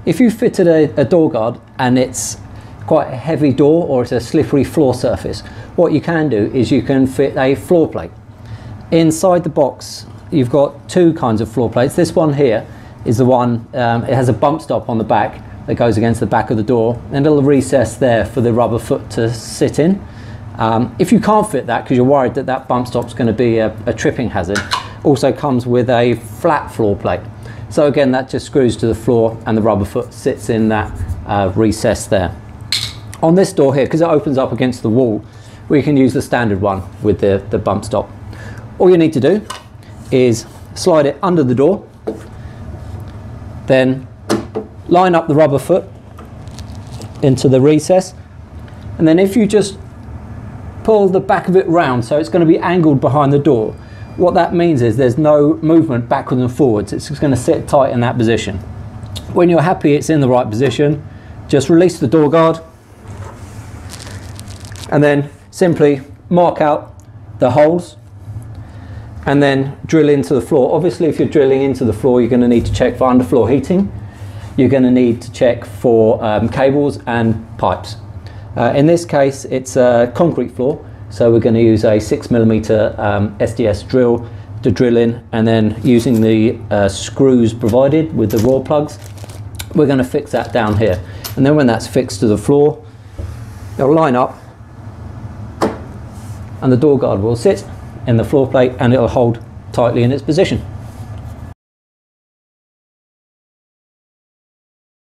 If you fitted a door guard and it's quite a heavy door or it's a slippery floor surface, what you can do is you can fit a floor plate. Inside the box you've got two kinds of floor plates. This one here is the one, it has a bump stop on the back that goes against the back of the door, and a little recess there for the rubber foot to sit in. If you can't fit that because you're worried that that bump stop's going to be a tripping hazard, also comes with a flat floor plate. So again, that just screws to the floor and the rubber foot sits in that recess there. On this door here, because it opens up against the wall, we can use the standard one with the bump stop. All you need to do is slide it under the door, then line up the rubber foot into the recess, and then if you just pull the back of it round so it's going to be angled behind the door, what that means is there's no movement backwards and forwards. It's just going to sit tight in that position. When you're happy it's in the right position, just release the door guard and then simply mark out the holes and then drill into the floor. Obviously if you're drilling into the floor you're going to need to check for underfloor heating. You're going to need to check for cables and pipes. In this case it's a concrete floor, so we're going to use a 6mm SDS drill to drill in, and then using the screws provided with the raw plugs, we're going to fix that down here. And then when that's fixed to the floor, it'll line up and the door guard will sit in the floor plate and it'll hold tightly in its position.